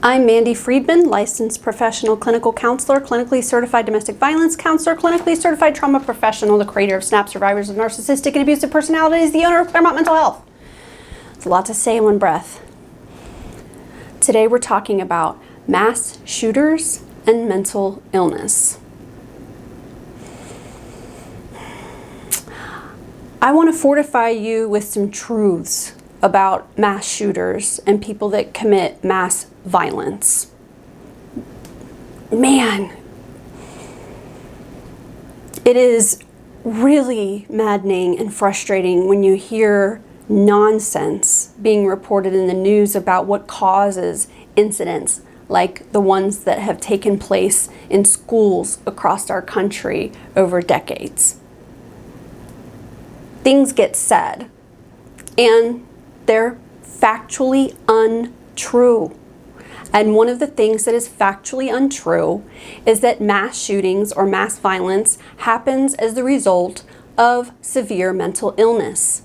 I'm Mandy Friedman, licensed professional clinical counselor, clinically certified domestic violence counselor, clinically certified trauma professional, the creator of SNAP Survivors of Narcissistic and Abusive Personalities, the owner of Claremont Mental Health. It's a lot to say in one breath. Today we're talking about mass shooters and mental illness. I want to fortify you with some truths about mass shooters and people that commit mass violence. Man, it is really maddening and frustrating when you hear nonsense being reported in the news about what causes incidents like the ones that have taken place in schools across our country over decades. Things get said, and they're factually untrue. And one of the things that is factually untrue is that mass shootings or mass violence happens as the result of severe mental illness.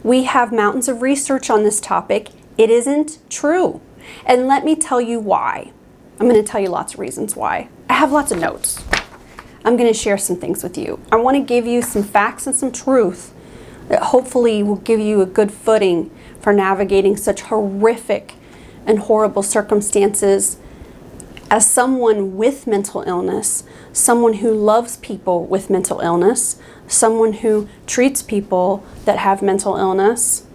We have mountains of research on this topic. It isn't true. And let me tell you why. I'm going to tell you lots of reasons why. I have lots of notes. I'm going to share some things with you. I want to give you some facts and some truth that hopefully will give you a good footing for navigating such horrific and horrible circumstances. As someone with mental illness, someone who loves people with mental illness, someone who treats people that have mental illness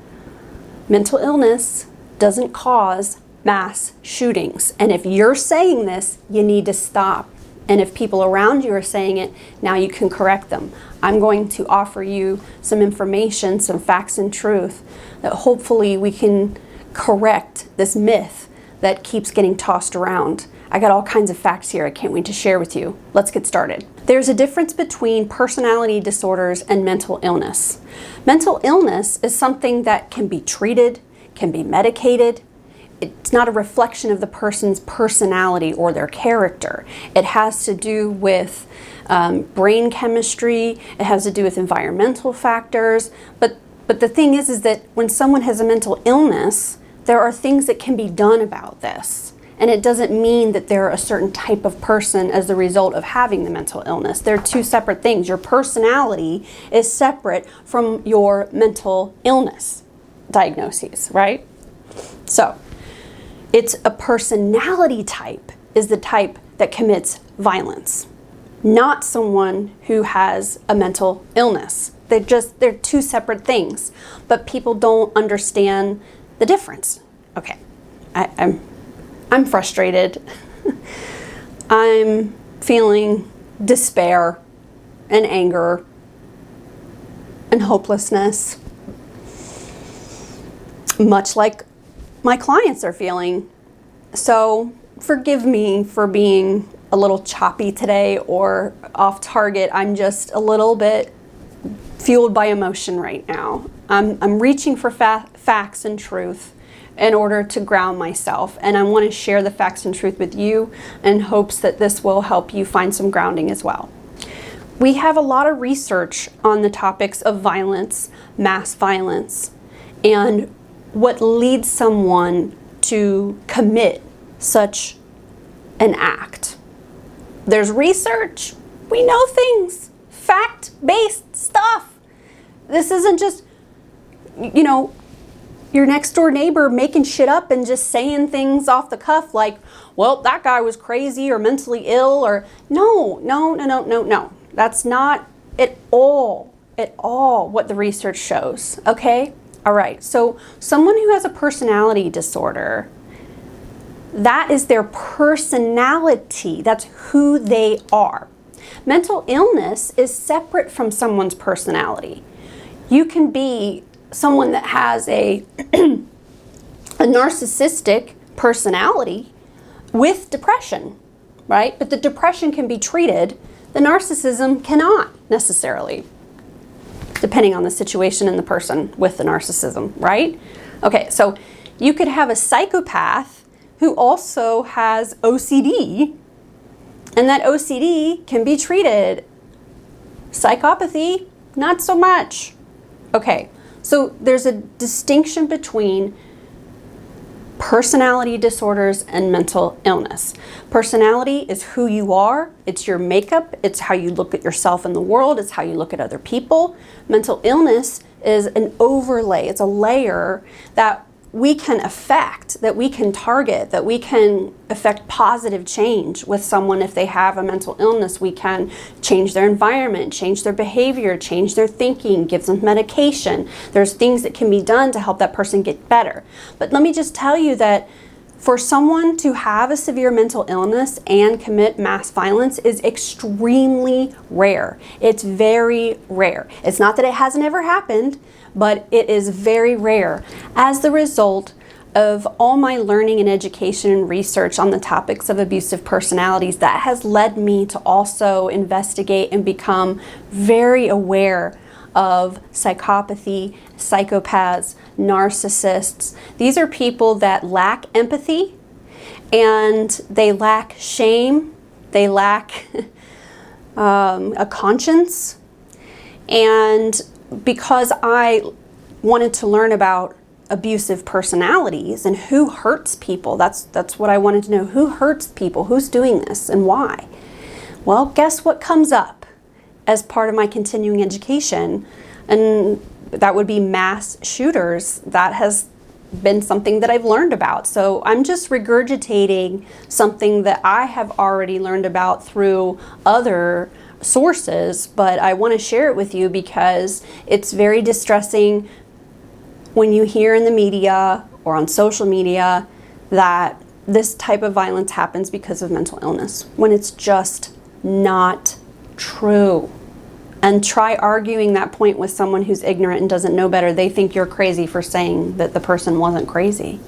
doesn't cause mass shootings. And if you're saying this, you need to stop. And if people around you are saying it, now you can correct them. I'm going to offer you some information, some facts and truth that hopefully we can correct this myth that keeps getting tossed around. I got all kinds of facts here I can't wait to share with you. Let's get started. There's a difference between personality disorders and mental illness. Mental illness is something that can be treated, can be medicated. It's not a reflection of the person's personality or their character. It has to do with brain chemistry. It has to do with environmental factors. But the thing is that when someone has a mental illness, there are things that can be done about this. And it doesn't mean that they're a certain type of person as the result of having the mental illness. They're two separate things. Your personality is separate from your mental illness diagnoses, right? So, it's a personality type is the type that commits violence, not someone who has a mental illness. They're two separate things, but people don't understand the difference. Okay, I'm frustrated. I'm feeling despair and anger and hopelessness, much like my clients are feeling. So forgive me for being a little choppy today or off target. I'm just a little bit fueled by emotion right now. I'm reaching for facts and truth in order to ground myself, and I want to share the facts and truth with you in hopes that this will help you find some grounding as well. We have a lot of research on the topics of violence, mass violence, and what leads someone to commit such an act. There's research. We know things. Fact-based stuff. This isn't just, your next door neighbor making shit up and just saying things off the cuff like, well, that guy was crazy or mentally ill or no. That's not at all what the research shows, okay? All right, so someone who has a personality disorder, that is their personality. That's who they are. Mental illness is separate from someone's personality. You can be someone that has a narcissistic personality with depression, right? But the depression can be treated. The narcissism cannot necessarily, depending on the situation and the person with the narcissism, right? Okay, so you could have a psychopath who also has OCD, and that OCD can be treated. Psychopathy, not so much. Okay, so there's a distinction between Personality disorders and mental illness. Personality is who you are. It's your makeup. It's how you look at yourself in the world. It's how you look at other people. Mental illness is an overlay. It's a layer that we can affect, that we can target, that we can affect positive change with someone. If they have a mental illness, we can change their environment, change their behavior, change their thinking, give them medication. There's things that can be done to help that person get better. But let me just tell you that for someone to have a severe mental illness and commit mass violence is extremely rare. It's very rare. It's not that it hasn't ever happened, but it is very rare. As the result of all my learning and education and research on the topics of abusive personalities, that has led me to also investigate and become very aware of psychopathy, psychopaths, narcissists. These are people that lack empathy and they lack shame, they lack a conscience. And because I wanted to learn about abusive personalities and who hurts people, that's what I wanted to know. Who hurts people? Who's doing this and why? Well, guess what comes up as part of my continuing education? And that would be mass shooters. That has been something that I've learned about. So I'm just regurgitating something that I have already learned about through other sources, but I want to share it with you because it's very distressing when you hear in the media or on social media that this type of violence happens because of mental illness, when it's just not true. And try arguing that point with someone who's ignorant and doesn't know better. They think you're crazy for saying that the person wasn't crazy.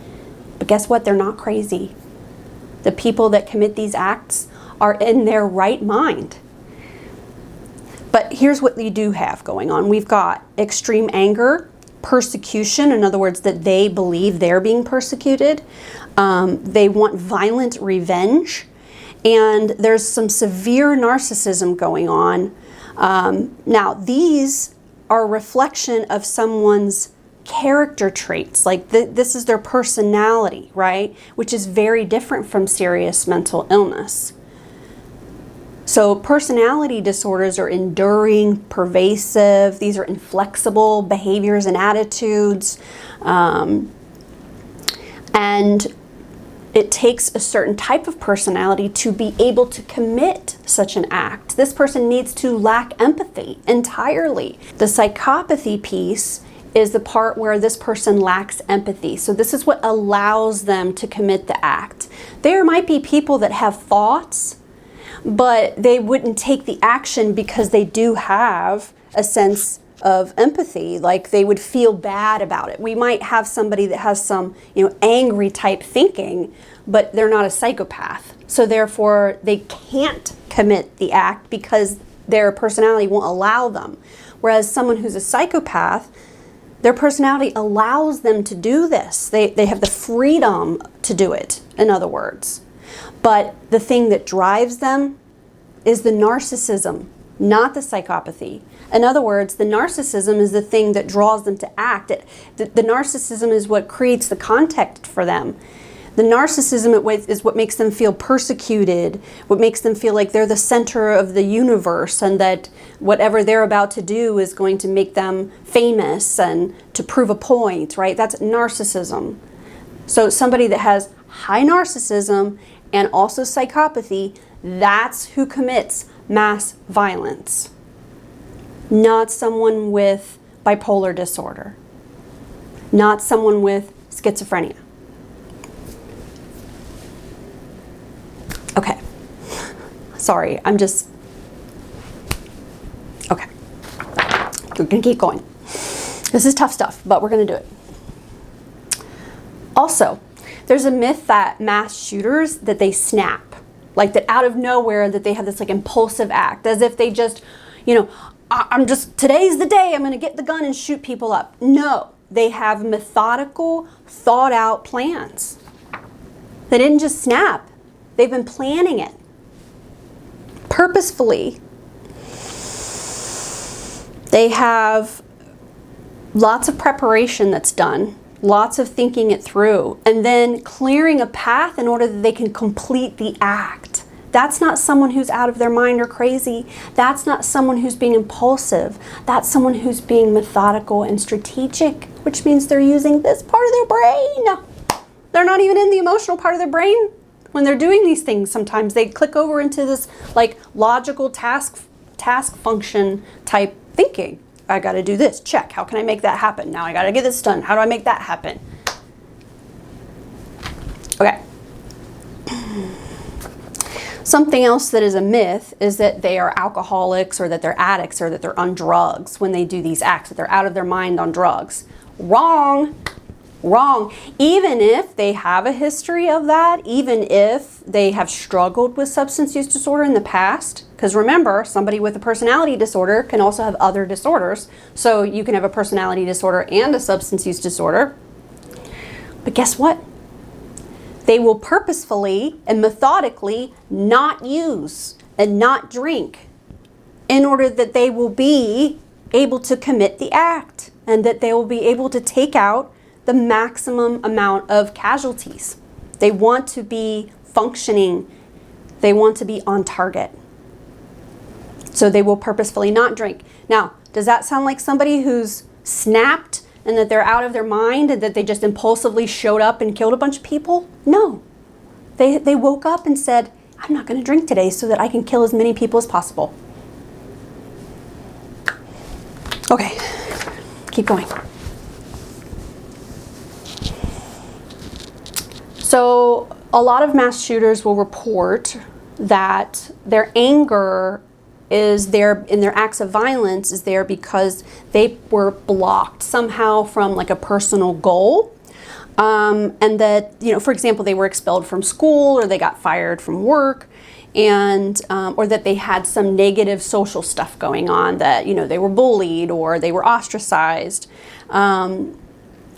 But guess what? They're not crazy. The people that commit these acts are in their right mind. But here's what you do have going on. We've got extreme anger, persecution, in other words, that they believe they're being persecuted. They want violent revenge. And there's some severe narcissism going on. Now, these are a reflection of someone's character traits, like this is their personality, right? Which is very different from serious mental illness. So personality disorders are enduring, pervasive. These are inflexible behaviors and attitudes. And it takes a certain type of personality to be able to commit such an act. This person needs to lack empathy entirely. The psychopathy piece is the part where this person lacks empathy. So this is what allows them to commit the act. There might be people that have thoughts, but they wouldn't take the action because they do have a sense of empathy, like they would feel bad about it. We might have somebody that has some, angry type thinking, but they're not a psychopath. So therefore they can't commit the act because their personality won't allow them. Whereas someone who's a psychopath, their personality allows them to do this. They have the freedom to do it, in other words. But the thing that drives them is the narcissism, not the psychopathy. In other words, the narcissism is the thing that draws them to act. The narcissism is what creates the context for them. The narcissism is what makes them feel persecuted, what makes them feel like they're the center of the universe and that whatever they're about to do is going to make them famous and to prove a point, right? That's narcissism. So somebody that has high narcissism and also psychopathy, that's who commits mass violence. Not someone with bipolar disorder. Not someone with schizophrenia. Okay. Sorry, okay. We're gonna keep going. This is tough stuff, but we're gonna do it. Also, there's a myth that mass shooters, that they snap. Like that out of nowhere, that they have this like impulsive act, as if they just, today's the day, I'm gonna get the gun and shoot people up. No, they have methodical, thought out plans. They didn't just snap. They've been planning it purposefully. They have lots of preparation that's done Lots of thinking it through, and then clearing a path in order that they can complete the act. That's not someone who's out of their mind or crazy. That's not someone who's being impulsive. That's someone who's being methodical and strategic, which means they're using this part of their brain. They're not even in the emotional part of their brain when they're doing these things. Sometimes they click over into this like logical task function type thinking. I got to do this. Check. How can I make that happen? Now I got to get this done. How do I make that happen? Okay. Something else that is a myth is that they are alcoholics or that they're addicts or that they're on drugs when they do these acts, that they're out of their mind on drugs. Wrong. Wrong. Even if they have a history of that, even if they have struggled with substance use disorder in the past, because remember, somebody with a personality disorder can also have other disorders. So you can have a personality disorder and a substance use disorder. But guess what? They will purposefully and methodically not use and not drink in order that they will be able to commit the act and that they will be able to take out the maximum amount of casualties. They want to be functioning. They want to be on target. So they will purposefully not drink. Now, does that sound like somebody who's snapped and that they're out of their mind and that they just impulsively showed up and killed a bunch of people? No. They woke up and said, I'm not going to drink today so that I can kill as many people as possible. Okay, keep going. So a lot of mass shooters will report that their anger is there in their acts of violence is there because they were blocked somehow from like a personal goal. And that, you know, for example, they were expelled from school or they got fired from work, and or that they had some negative social stuff going on, that, you know, they were bullied or they were ostracized.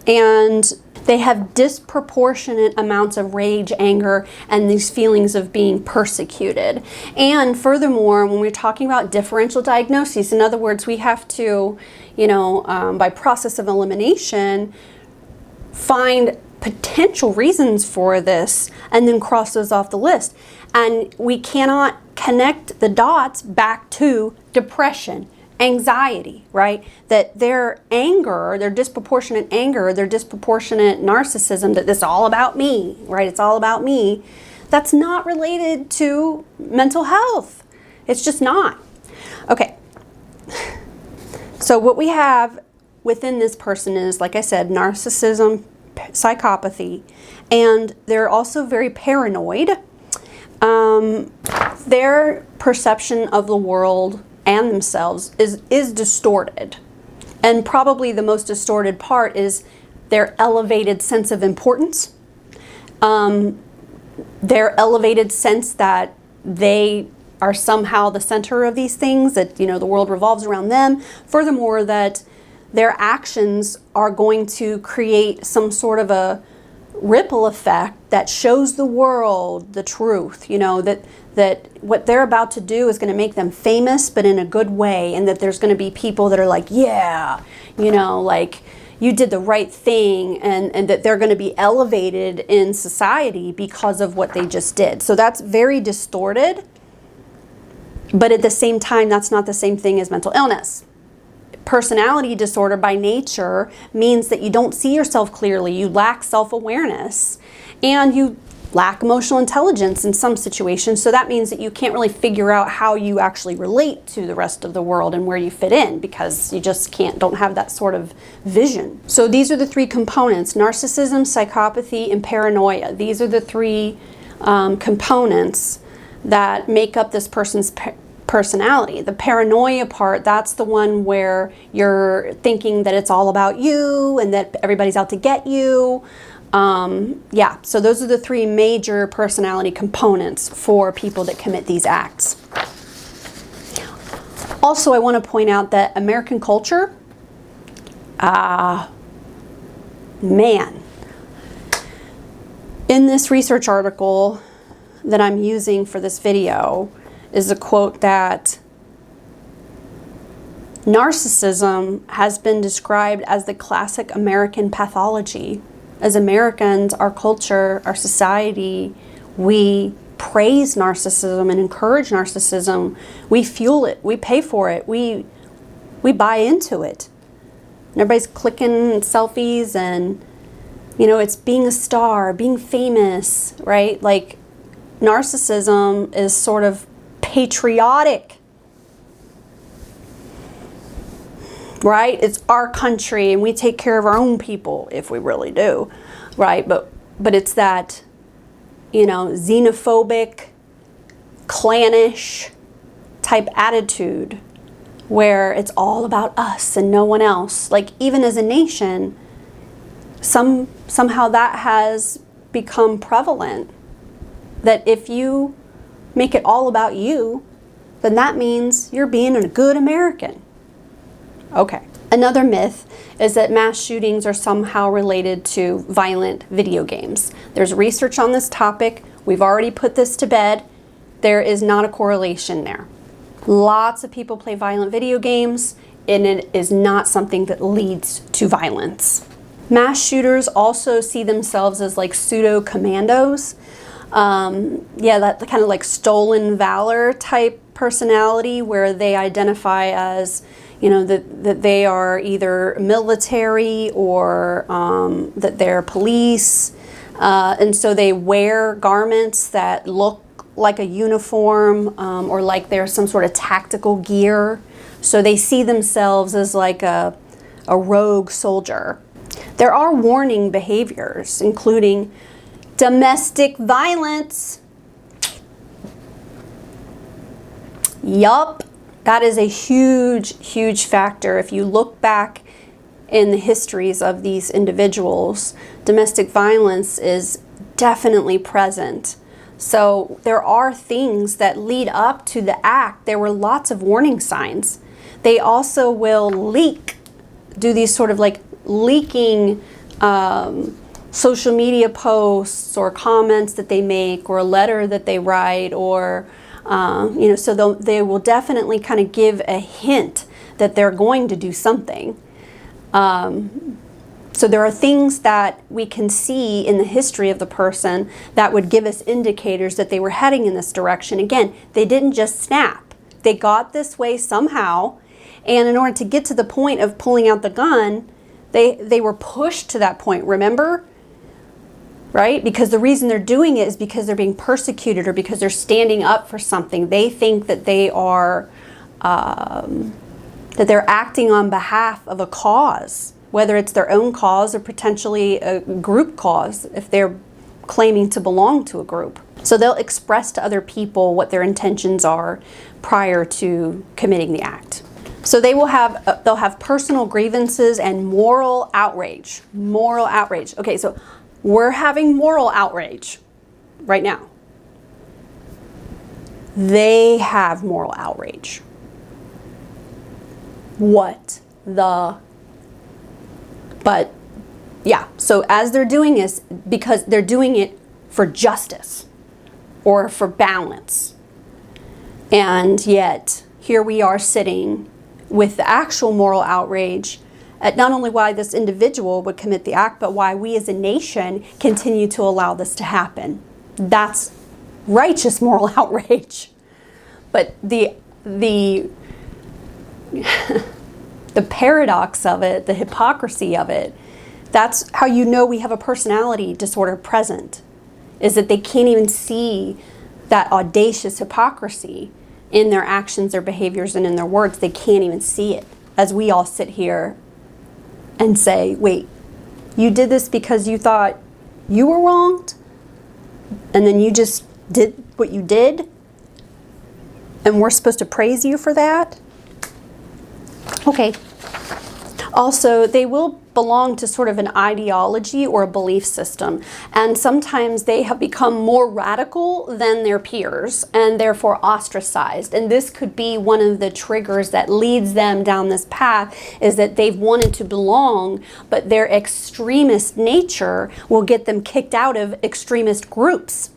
And they have disproportionate amounts of rage, anger, and these feelings of being persecuted. And furthermore, when we're talking about differential diagnoses, in other words, we have to, you know, by process of elimination, find potential reasons for this and then cross those off the list. And we cannot connect the dots back to depression, anxiety, right? That their anger, their disproportionate anger, their disproportionate narcissism, that this is all about me, right? It's all about me. That's not related to mental health. It's just not. Okay. So what we have within this person is, like I said, narcissism, psychopathy, and they're also very paranoid. Their perception of the world and themselves is distorted. And probably the most distorted part is their elevated sense of importance, their elevated sense that they are somehow the center of these things, that, you know, the world revolves around them. Furthermore, that their actions are going to create some sort of a ripple effect that shows the world the truth, you know, that what they're about to do is going to make them famous, but in a good way, and that there's going to be people that are like, yeah, you know, like, you did the right thing, and that they're going to be elevated in society because of what they just did. So that's very distorted, but at the same time, that's not the same thing as mental illness. Personality disorder by nature means that you don't see yourself clearly, you lack self-awareness, and you lack emotional intelligence in some situations. So that means that you can't really figure out how you actually relate to the rest of the world and where you fit in, because you just don't have that sort of vision. So these are the three components: narcissism, psychopathy, and paranoia. These are the three components that make up this person's personality. The paranoia part, that's the one where you're thinking that it's all about you and that everybody's out to get you. Yeah, so those are the three major personality components for people that commit these acts. Also, I want to point out that American culture, man, in this research article that I'm using for this video is a quote that Narcissism has been described as the classic American pathology. As Americans, our culture, our society, we praise narcissism and encourage narcissism. We fuel it. We pay for it. We buy into it. And everybody's clicking selfies and, you know, it's being a star, being famous, right? Like, narcissism is sort of patriotic, right? It's our country and we take care of our own people if we really do, right? But it's that, you know, xenophobic, clannish type attitude where it's all about us and no one else. Like, even as a nation, somehow that has become prevalent, that if you make it all about you, then that means you're being a good American. Okay. Another myth is that mass shootings are somehow related to violent video games. There's research on this topic. We've already put this to bed. There is not a correlation there. Lots of people play violent video games, and it is not something that leads to violence. Mass shooters also see themselves as like pseudo commandos. That kind of like stolen valor type personality, where they identify as, you know, that they are either military or that they're police. And so they wear garments that look like a uniform or like they're some sort of tactical gear. So they see themselves as like a rogue soldier. There are warning behaviors, including domestic violence. Yup, that is a huge, huge factor. If you look back in the histories of these individuals, domestic violence is definitely present. So there are things that lead up to the act. There were lots of warning signs. They also will do these sort of like leaking social media posts or comments that they make or a letter that they write, or so they will definitely kind of give a hint that they're going to do something. So there are things that we can see in the history of the person that would give us indicators that they were heading in this direction. Again, they didn't just snap. They got this way somehow, and in order to get to the point of pulling out the gun, they were pushed to that point, remember? Right? Because the reason they're doing it is because they're being persecuted or because they're standing up for something. They think that they are, that they're acting on behalf of a cause, whether it's their own cause or potentially a group cause if they're claiming to belong to a group. So they'll express to other people what their intentions are prior to committing the act. So they'll have personal grievances and moral outrage. Moral outrage. Okay, so we're having moral outrage right now. They have moral outrage. What the? But yeah, so as they're doing this, because they're doing it for justice or for balance. And yet, here we are sitting with the actual moral outrage at not only why this individual would commit the act, but why we as a nation continue to allow this to happen. That's righteous moral outrage. But the paradox of it, the hypocrisy of it, that's how you know we have a personality disorder present, is that they can't even see that audacious hypocrisy in their actions, their behaviors, and in their words. They can't even see it, as we all sit here and say, wait, you did this because you thought you were wronged, and then you just did what you did, and we're supposed to praise you for that? Okay. Also, they will belong to sort of an ideology or a belief system, and sometimes they have become more radical than their peers and therefore ostracized. And this could be one of the triggers that leads them down this path, is that they've wanted to belong, but their extremist nature will get them kicked out of extremist groups.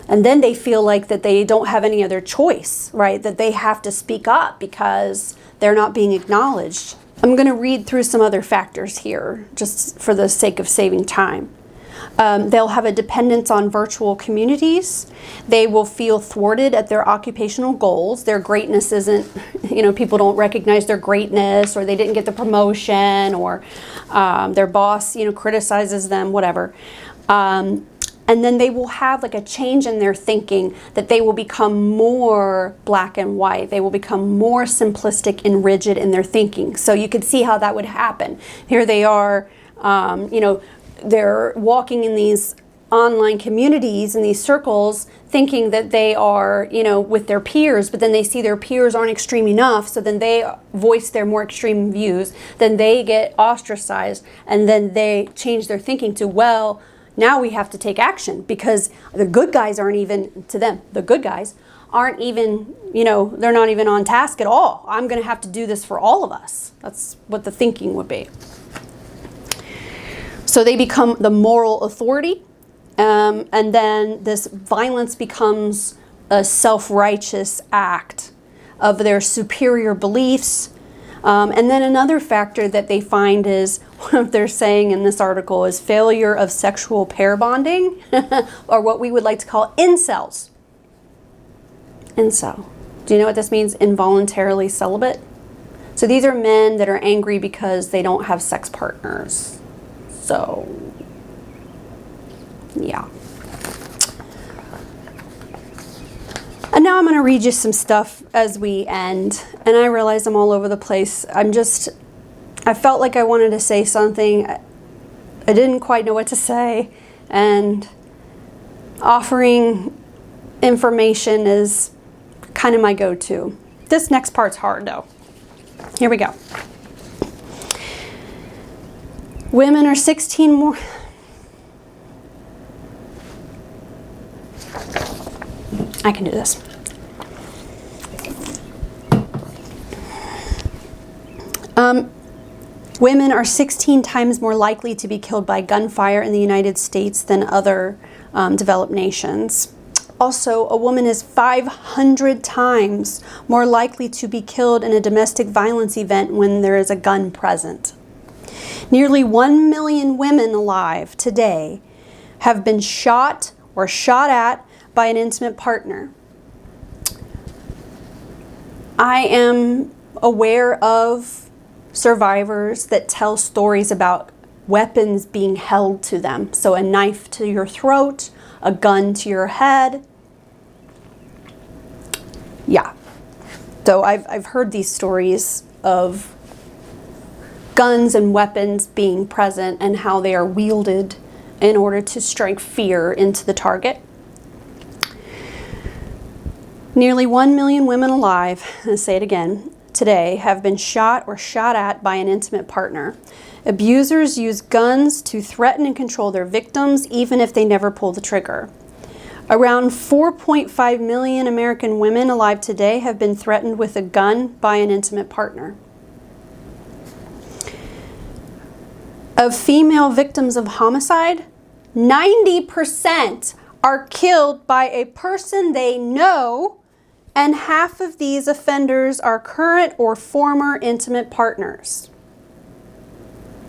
And then they feel like that they don't have any other choice, right? That they have to speak up because they're not being acknowledged. I'm going to read through some other factors here, just for the sake of saving time. They'll have a dependence on virtual communities. They will feel thwarted at their occupational goals. Their greatness isn't, people don't recognize their greatness, or they didn't get the promotion, or their boss, criticizes them, whatever. And then they will have like a change in their thinking, that they will become more black and white. They will become more simplistic and rigid in their thinking. So you could see how that would happen. Here they are, they're walking in these online communities, in these circles, thinking that they are, with their peers, but then they see their peers aren't extreme enough, so then they voice their more extreme views, then they get ostracized, and then they change their thinking to, well, now we have to take action, because the good guys aren't even, to them, the good guys aren't even, they're not even on task at all. I'm going to have to do this for all of us. That's what the thinking would be. So they become the moral authority, and then this violence becomes a self-righteous act of their superior beliefs. And then another factor that they find is, what they're saying in this article is failure of sexual pair bonding, or what we would like to call incels. Incel. Do you know what this means? Involuntarily celibate. So these are men that are angry because they don't have sex partners. So, yeah. And now I'm going to read you some stuff as we end. And I realize I'm all over the place. I felt like I wanted to say something. I didn't quite know what to say. And offering information is kind of my go-to. This next part's hard, though. Here we go. Women are 16 more... I can do this. Women are 16 times more likely to be killed by gunfire in the United States than other developed nations. Also, a woman is 500 times more likely to be killed in a domestic violence event when there is a gun present. Nearly 1 million women alive today have been shot or shot at by an intimate partner. I am aware of survivors that tell stories about weapons being held to them. So a knife to your throat, a gun to your head. Yeah. So I've heard these stories of guns and weapons being present and how they are wielded in order to strike fear into the target. Nearly 1 million women alive, I'll say it again, today have been shot or shot at by an intimate partner. Abusers use guns to threaten and control their victims, even if they never pull the trigger. Around 4.5 million American women alive today have been threatened with a gun by an intimate partner. Of female victims of homicide, 90% are killed by a person they know, and half of these offenders are current or former intimate partners.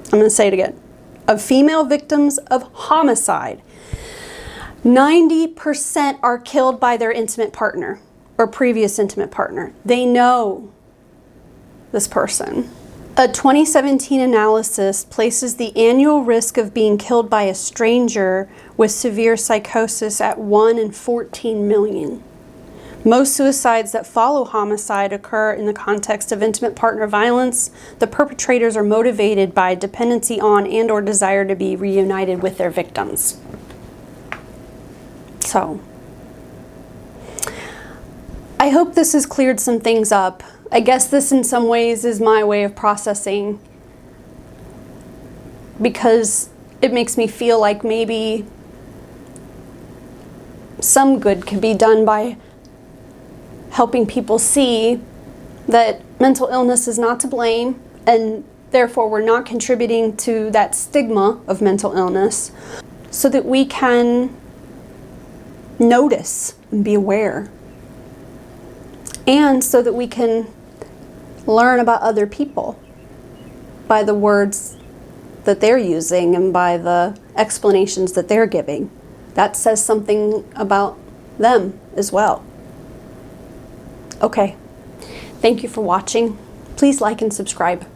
I'm going to say it again. Of female victims of homicide, 90% are killed by their intimate partner or previous intimate partner. They know this person. A 2017 analysis places the annual risk of being killed by a stranger with severe psychosis at 1 in 14 million. Most suicides that follow homicide occur in the context of intimate partner violence. The perpetrators are motivated by dependency on and or desire to be reunited with their victims. So, I hope this has cleared some things up. I guess this in some ways is my way of processing, because it makes me feel like maybe some good could be done by helping people see that mental illness is not to blame, and therefore we're not contributing to that stigma of mental illness, so that we can notice and be aware, and so that we can Learn about other people by the words that they're using and by the explanations that they're giving. That says something about them as well. Okay. Thank you for watching. Please like and subscribe.